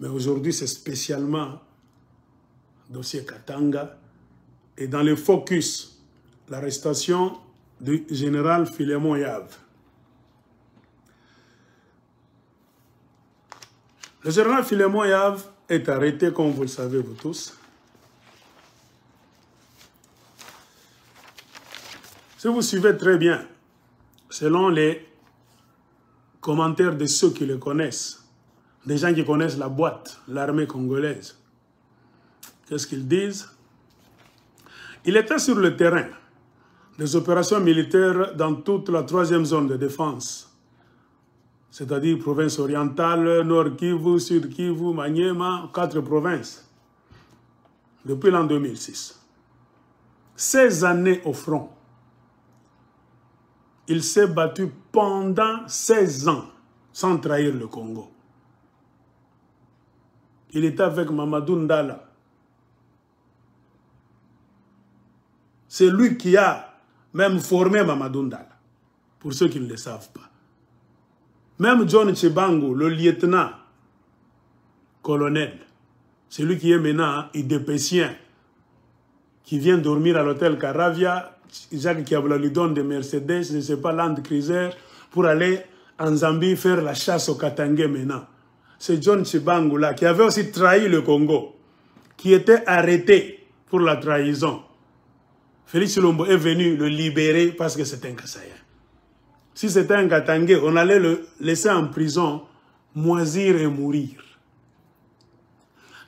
Mais aujourd'hui, c'est spécialement dossier Katanga. Et dans le focus, l'arrestation du général Philémon Yave. Le général Philémon Yave est arrêté, comme vous le savez vous tous. Si vous suivez très bien, selon les commentaires de ceux qui le connaissent, des gens qui connaissent la boîte, l'armée congolaise, qu'est-ce qu'ils disent? Il était sur le terrain des opérations militaires dans toute la 3e zone de défense, c'est-à-dire province orientale, Nord Kivu, Sud Kivu, Maniema, 4 provinces, depuis l'an 2006. 16 années au front. Il s'est battu pendant 16 ans sans trahir le Congo. Il était avec Mamadou Ndala. C'est lui qui a même formé Mamadou Ndala, pour ceux qui ne le savent pas. Même John Tchibango, le lieutenant-colonel, c'est lui qui est maintenant idépécien, qui vient dormir à l'hôtel Caravia. Jacques Kiabula lui donne des Mercedes, je ne sais pas, Land Cruiser, pour aller en Zambie faire la chasse au Katangé maintenant. C'est John Tchibango là, qui avait aussi trahi le Congo, qui était arrêté pour la trahison. Félix Tshilombo est venu le libérer parce que c'était un Kassaïen. Si c'était un Katangé, on allait le laisser en prison, moisir et mourir.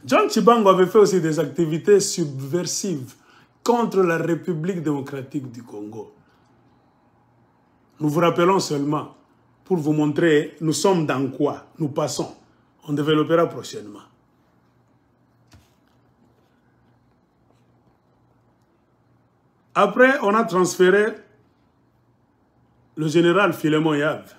John Tchibango avait fait aussi des activités subversives contre la République démocratique du Congo. Nous vous rappelons seulement, pour vous montrer, nous sommes dans quoi, nous passons. On développera prochainement. Après, on a transféré le général Philémon Yave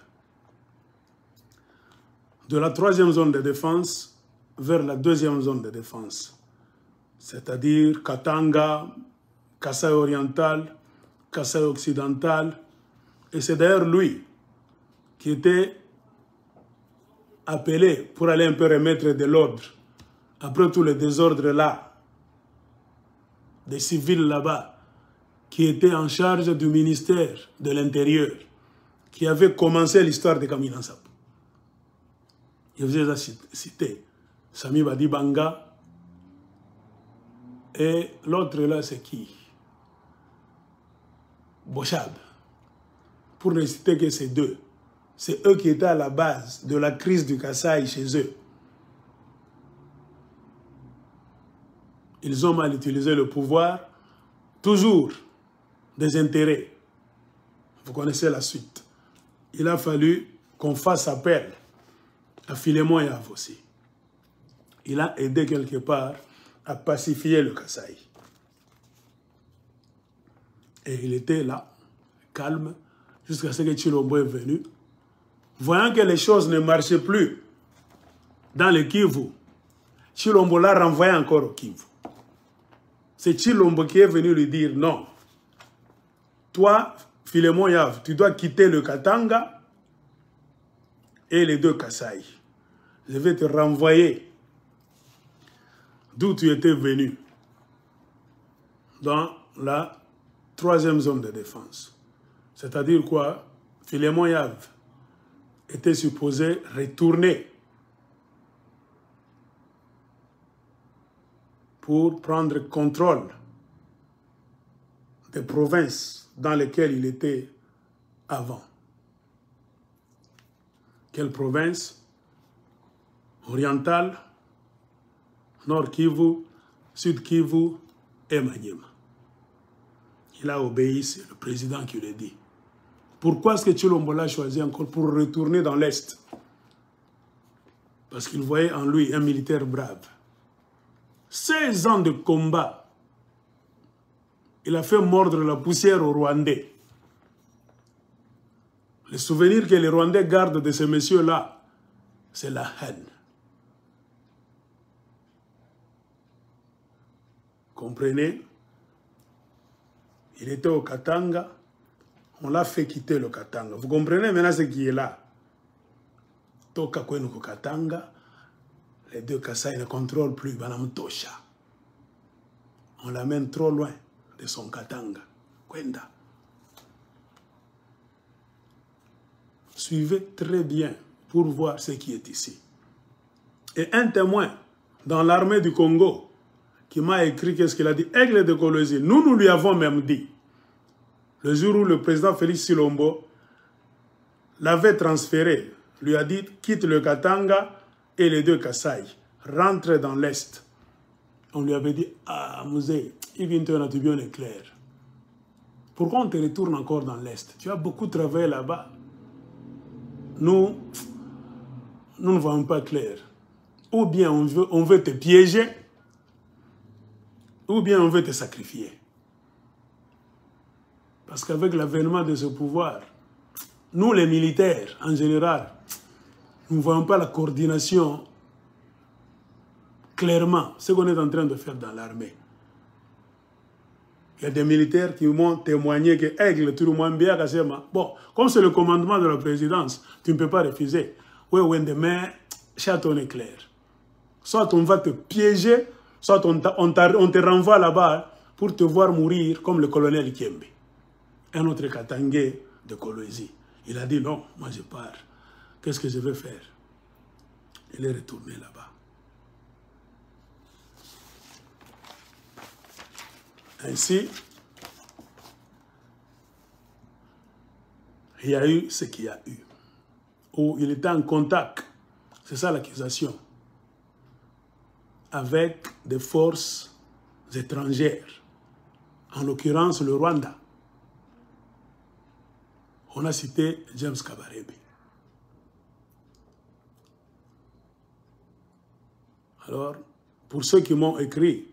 de la 3e zone de défense vers la 2e zone de défense, c'est-à-dire Katanga, Kasaï oriental, Kasaï occidental. Et c'est d'ailleurs lui qui était appelé pour aller un peu remettre de l'ordre après tout le désordre là, des civils là-bas, qui étaient en charge du ministère de l'Intérieur, qui avait commencé l'histoire de Kamina Nsapu. Je vous ai cité Sami Badi Banga, et l'autre là c'est qui? Bochab. Pour ne citer que ces deux. C'est eux qui étaient à la base de la crise du Kasaï chez eux. Ils ont mal utilisé le pouvoir, toujours des intérêts. Vous connaissez la suite. Il a fallu qu'on fasse appel à Philémon Yave aussi. Il a aidé quelque part à pacifier le Kasaï. Et il était là, calme, jusqu'à ce que Tshilombo est venu. Voyant que les choses ne marchaient plus dans le Kivu, Tshilombo l'a renvoyé encore au Kivu. C'est Tshilombo qui est venu lui dire non. Toi, Philémon Yave, tu dois quitter le Katanga et les 2 Kasaï. Je vais te renvoyer d'où tu étais venu, dans la 3e zone de défense. C'est-à-dire quoi? Philémon Yave était supposé retourner pour prendre contrôle des provinces dans lesquelles il était avant. Quelle province? Orientale, Nord Kivu, Sud Kivu et Maniema. Il a obéi, c'est le président qui le dit. Pourquoi est-ce que Tshilombo l'a choisi encore pour retourner dans l'Est? Parce qu'il voyait en lui un militaire brave. 16 ans de combat. Il a fait mordre la poussière aux Rwandais. Le souvenir que les Rwandais gardent de ces messieurs-là, c'est la haine. Comprenez? Il était au Katanga, on l'a fait quitter le Katanga. Vous comprenez maintenant ce qui est là? Toka Kwenuko Katanga, Les deux Kasaï ne contrôlent plus Banam Tosha. On l'amène trop loin de son Katanga. Kwenda. Suivez très bien pour voir ce qui est ici. Et un témoin dans l'armée du Congo qui m'a écrit qu'est-ce qu'il a dit. Aigle de Kolosi, nous lui avons même dit, le jour où le président Félix Silombo l'avait transféré, lui a dit, quitte le Katanga et les deux Kasaï, rentre dans l'Est. On lui avait dit, ah, Mouzé, il vient te bien clair. Pourquoi on te retourne encore dans l'Est? Tu as beaucoup travaillé là-bas. Nous ne voyons pas clair. Ou bien on veut te piéger, ou bien on veut te sacrifier. Parce qu'avec l'avènement de ce pouvoir, nous les militaires, en général, nous ne voyons pas la coordination clairement, ce qu'on est en train de faire dans l'armée. Il y a des militaires qui m'ont témoigné que Aigle, tout le monde bien, bon, comme c'est le commandement de la présidence, tu ne peux pas refuser. Oui, demain, château est clair. Soit on va te piéger, soit on te renvoie là-bas pour te voir mourir comme le colonel Kiembe. Un autre Katangé de Kolwezi. Il a dit non, moi je pars. Qu'est-ce que je vais faire? Il est retourné là-bas. Ainsi, il y a eu ce qu'il y a eu. Où il était en contact, c'est ça l'accusation, avec des forces étrangères, en l'occurrence le Rwanda. On a cité James Kabarebe. Alors, pour ceux qui m'ont écrit,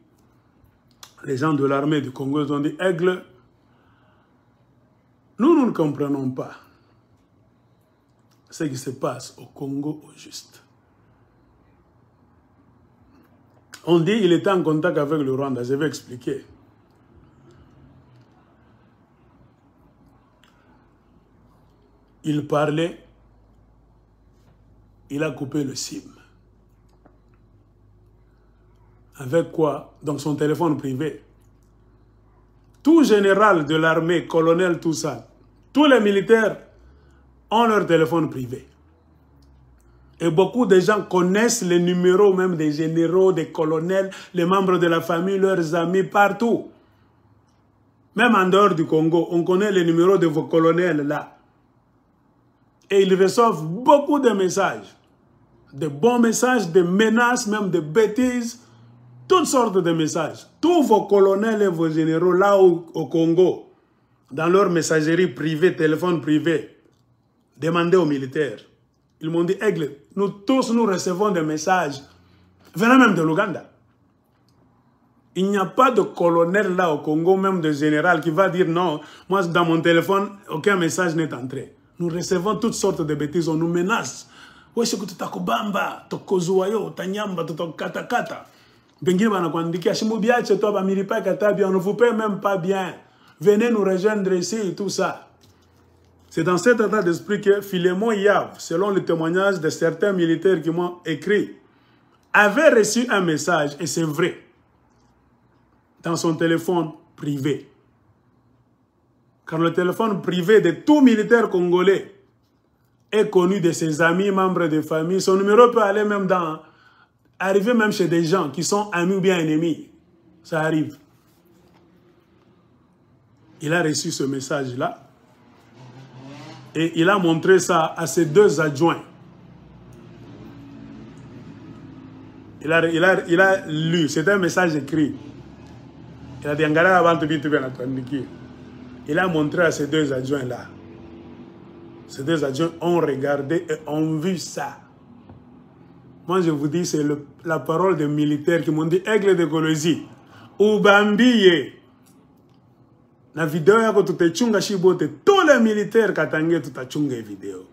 les gens de l'armée du Congo ont dit, Aigle, nous ne comprenons pas ce qui se passe au Congo au juste. On dit qu'il était en contact avec le Rwanda, je vais expliquer. Il parlait, il a coupé le SIM. Avec quoi? Donc son téléphone privé. Tout général de l'armée, colonel, tout ça, tous les militaires ont leur téléphone privé. Et beaucoup de gens connaissent les numéros même des généraux, des colonels, les membres de la famille, leurs amis, partout. Même en dehors du Congo, on connaît les numéros de vos colonels là. Et ils reçoivent beaucoup de messages. De bons messages, de menaces, même de bêtises. Toutes sortes de messages. Tous vos colonels et vos généraux là au Congo, dans leur messagerie privée, téléphone privé, demandez aux militaires. Ils m'ont dit, Aigle, nous tous nous recevons des messages venant même de l'Ouganda. Il n'y a pas de colonel là au Congo, même de général, qui va dire non, moi dans mon téléphone, aucun message n'est entré. Nous recevons toutes sortes de bêtises, on nous menace. On ne vous paie même pas bien. Venez nous rejoindre ici, tout ça. C'est dans cet état d'esprit que Philémon Yav, selon le témoignage de certains militaires qui m'ont écrit, avait reçu un message, et c'est vrai, dans son téléphone privé. Car le téléphone privé de tout militaire congolais est connu de ses amis, membres de famille. Son numéro peut aller même arriver même chez des gens qui sont amis ou bien ennemis. Ça arrive. Il a reçu ce message-là. Et il a montré ça à ses deux adjoints. Il a lu, c'est un message écrit. Il a dit, il a montré à ses deux adjoints-là. Ces deux adjoints ont regardé et ont vu ça. Moi, je vous dis, c'est la parole des militaires qui m'ont dit, Aigle de Kolwezi, Ubambiye. La vidéo yako tutachunga shibote, tous les militaires katangé tutachunga vidéo.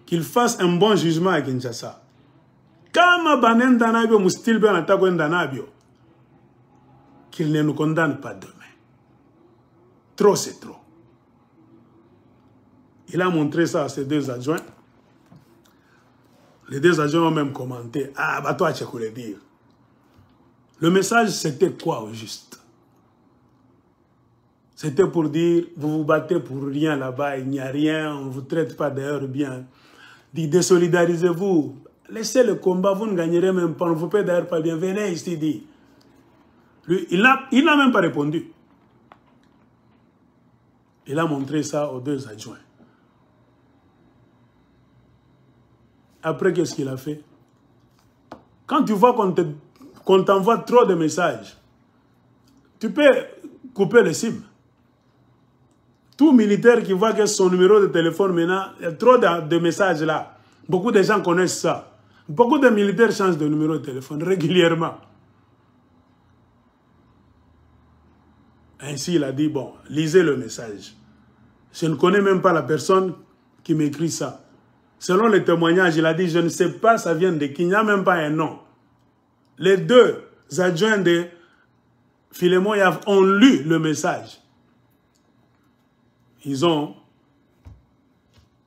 Qu'il fasse un bon jugement à Kinshasa. Kama banen danabio mustil ben atako danabio. Qu'il ne nous condamne pas demain. Trop c'est trop. Il a montré ça à ses deux adjoints. Les deux agents ont même commenté. Ah, bah toi, tu voulais dire. Le message, c'était quoi au juste? C'était pour dire, vous vous battez pour rien là-bas, il n'y a rien, on ne vous traite pas d'ailleurs bien. Dit, désolidarisez-vous, laissez le combat, vous ne gagnerez même pas, on ne vous paie d'ailleurs pas bien, venez ici, dit. Lui, il n'a même pas répondu. Il a montré ça aux deux adjoints. Après, qu'est-ce qu'il a fait? Quand tu vois qu'on t'envoie trop de messages, tu peux couper le SIM. Tout militaire qui voit que son numéro de téléphone maintenant, il y a trop de messages là. Beaucoup de gens connaissent ça. Beaucoup de militaires changent de numéro de téléphone régulièrement. Ainsi, il a dit, bon, lisez le message. Je ne connais même pas la personne qui m'écrit ça. Selon les témoignages, il a dit, je ne sais pas, ça vient de qui, il n'y a même pas un nom. Les deux adjoints de Philémon Yav ont lu le message. Ils ont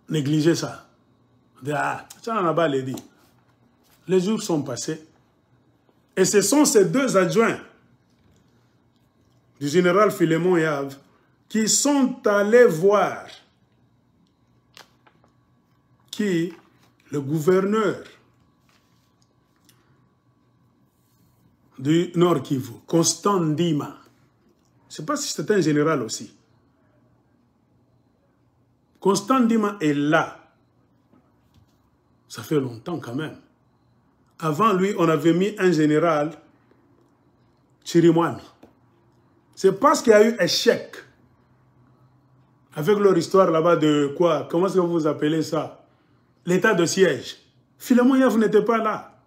négligé ça. Ah, ça n'en a pas les dit. Les jours sont passés. Et ce sont ces deux adjoints du général Philémon Yav qui sont allés voir qui, le gouverneur du Nord Kivu, Constant Ndima. Je ne sais pas si c'était un général aussi. Constant Ndima est là. Ça fait longtemps quand même. Avant lui, on avait mis un général, Chirimwami. C'est parce qu'il y a eu échec. Avec leur histoire là-bas de quoi? Comment est-ce que vous appelez ça? L'état de siège. Philémon Yav n'était pas là.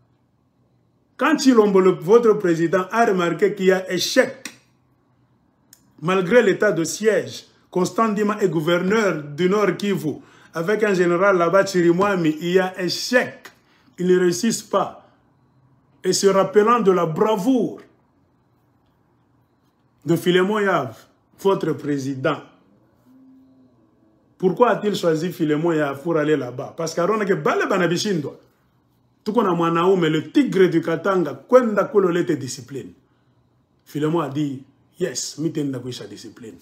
Quand Chilombo, votre président, a remarqué qu'il y a échec, malgré l'état de siège, Constant Ndima est gouverneur du Nord Kivu, avec un général là-bas, Chirimwami, il y a échec. Ils ne réussissent pas. Et se rappelant de la bravoure de Philémon Yav, votre président, pourquoi a-t-il choisi Philémon Yav pour aller là-bas? Parce qu'Aaron a balé banabishindo. Tout qu'on a manaou, mais le tigre du Katanga, kwenda kololete discipline. Philémon a dit, yes, mitenda kwisha discipline.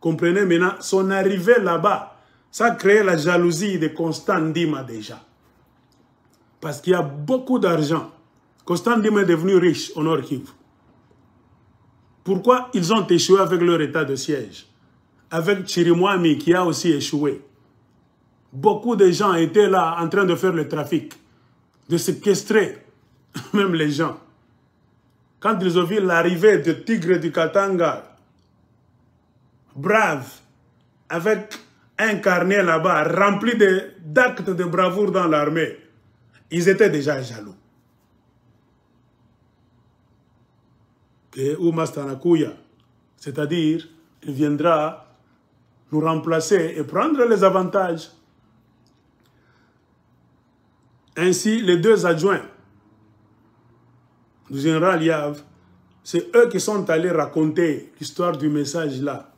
Comprenez maintenant, son arrivée là-bas, ça a créé la jalousie de Constant Ndima déjà. Parce qu'il y a beaucoup d'argent. Constant Ndima est devenu riche au Nord Kivu. Pourquoi ils ont échoué avec leur état de siège? Avec Chirimwami qui a aussi échoué. Beaucoup de gens étaient là en train de faire le trafic, de séquestrer même les gens. Quand ils ont vu l'arrivée de Tigre du Katanga, brave, avec un carnet là-bas rempli d'actes de bravoure dans l'armée, ils étaient déjà jaloux. Que Oumastanakuya, c'est-à-dire, il viendra nous remplacer et prendre les avantages. Ainsi, les deux adjoints du général Yav, c'est eux qui sont allés raconter l'histoire du message là.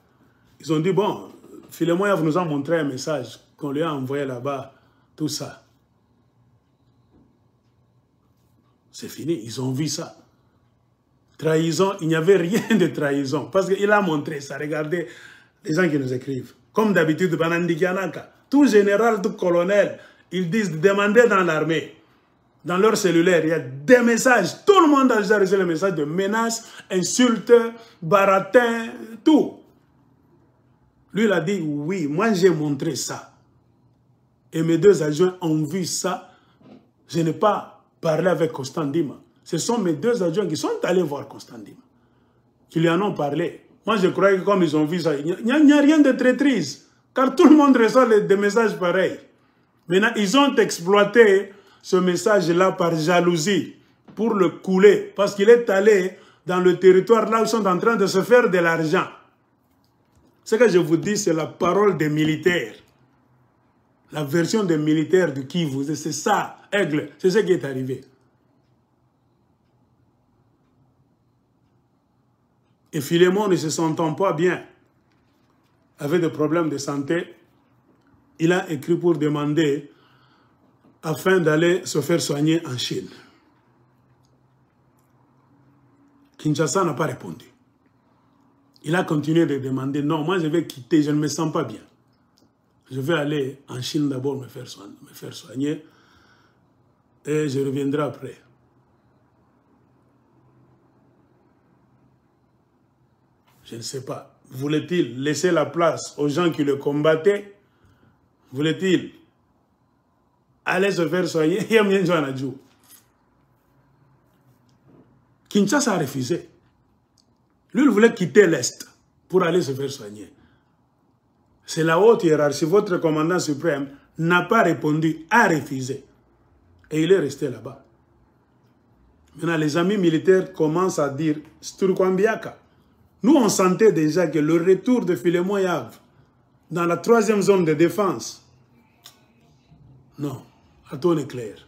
Ils ont dit, bon, Philémon Yav nous a montré un message qu'on lui a envoyé là-bas, tout ça. C'est fini, ils ont vu ça. Trahison, il n'y avait rien de trahison. Parce qu'il a montré ça. Regardez les gens qui nous écrivent. Comme d'habitude, Banandikianaka, tout général, tout colonel, ils disent demander dans l'armée. Dans leur cellulaire, il y a des messages. Tout le monde a déjà reçu les messages de menaces, insultes, baratins, tout. Lui, il a dit, oui, moi j'ai montré ça. Et mes deux adjoints ont vu ça. Je n'ai pas parlé avec Constant Ndima. Ce sont mes deux adjoints qui sont allés voir Constant Ndima, qui lui en ont parlé. Moi, je croyais que comme ils ont vu ça, il n'y a rien de traîtrise, car tout le monde reçoit des messages pareils. Maintenant, ils ont exploité ce message-là par jalousie, pour le couler, parce qu'il est allé dans le territoire là où ils sont en train de se faire de l'argent. Ce que je vous dis, c'est la parole des militaires. La version des militaires du Kivu, c'est ça, Aigle, c'est ce qui est arrivé. Et Philémon, ne se sentant pas bien, avait des problèmes de santé, il a écrit pour demander afin d'aller se faire soigner en Chine. Kinshasa n'a pas répondu. Il a continué de demander, non, moi je vais quitter, je ne me sens pas bien. Je vais aller en Chine d'abord me faire soigner et je reviendrai après. Je ne sais pas. Voulait-il laisser la place aux gens qui le combattaient? Voulait-il aller se faire soigner? Kinshasa a refusé. Lui, il voulait quitter l'Est pour aller se faire soigner. C'est la haute hiérarchie. Votre commandant suprême n'a pas répondu, a refusé. Et il est resté là-bas. Maintenant, les amis militaires commencent à dire Sturkwambiaka. Nous, on sentait déjà que le retour de Philémon Yav dans la 3e zone de défense, non, à ton éclair.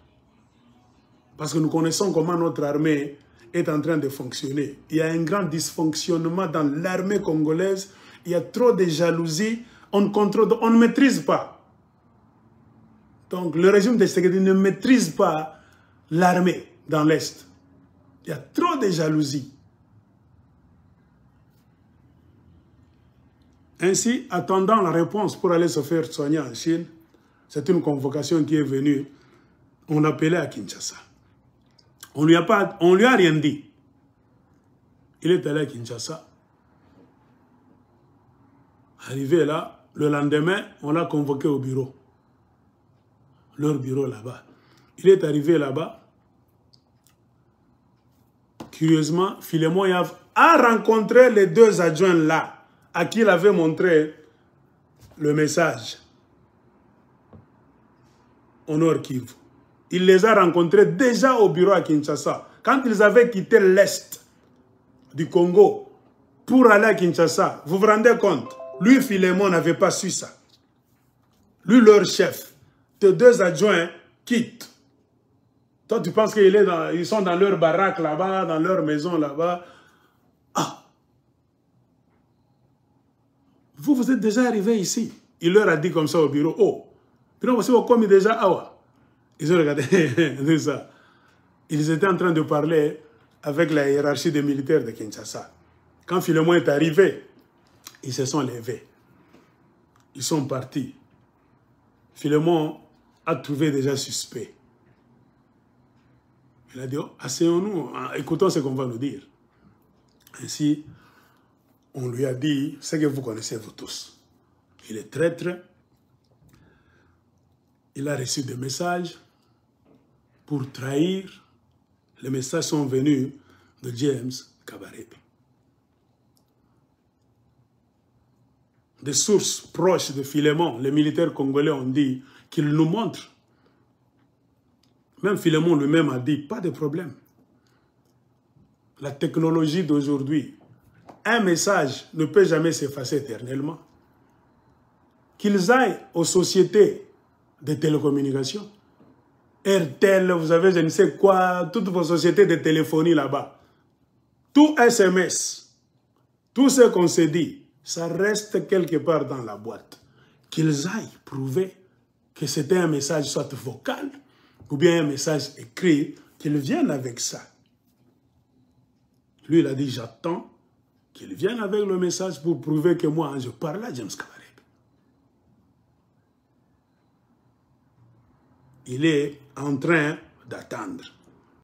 Parce que nous connaissons comment notre armée est en train de fonctionner. Il y a un grand dysfonctionnement dans l'armée congolaise. Il y a trop de jalousie. On ne maîtrise pas. Donc, le régime de Tshisekedi ne maîtrise pas l'armée dans l'Est. Il y a trop de jalousie. Ainsi, attendant la réponse pour aller se faire soigner en Chine, c'est une convocation qui est venue. On l'appelait à Kinshasa. On lui a rien dit. Il est allé à Kinshasa. Arrivé là, le lendemain, on l'a convoqué au bureau. Leur bureau là-bas. Il est arrivé là-bas. Curieusement, Philémon Yav a rencontré les 2 adjoints là, à qui il avait montré le message. Au Nord Kivu. Il les a rencontrés déjà au bureau à Kinshasa. Quand ils avaient quitté l'Est du Congo pour aller à Kinshasa, vous vous rendez compte? Lui, Philémon, n'avait pas su ça. Lui, leur chef, tes 2 adjoints quittent. Toi, tu penses qu'ils sont dans leur baraque là-bas, dans leur maison là-bas. Ah! Vous êtes déjà arrivé ici. Il leur a dit comme ça au bureau. Oh! Puis non, vous commis déjà Awa. Ils ont regardé tout ça. Ils étaient en train de parler avec la hiérarchie des militaires de Kinshasa. Quand Philémon est arrivé, ils se sont levés. Ils sont partis. Philémon a trouvé déjà suspect. Il a dit, oh, asseyons-nous, écoutons ce qu'on va nous dire. Ainsi, on lui a dit ce que vous connaissez vous tous. Il est traître. Il a reçu des messages pour trahir. Les messages sont venus de James Kabarebe. Des sources proches de Philémon, les militaires congolais ont dit qu'il nous montre. Même Philémon lui-même a dit, pas de problème. La technologie d'aujourd'hui, un message ne peut jamais s'effacer éternellement. Qu'ils aillent aux sociétés de télécommunications, RTL, vous avez je ne sais quoi, toutes vos sociétés de téléphonie là-bas. Tout SMS, tout ce qu'on s'est dit, ça reste quelque part dans la boîte. Qu'ils aillent prouver que c'était un message soit vocal ou bien un message écrit, qu'ils viennent avec ça. Lui, il a dit, j'attends qu'ils viennent avec le message pour prouver que moi, je parle à James Kabarebe. Il est en train d'attendre.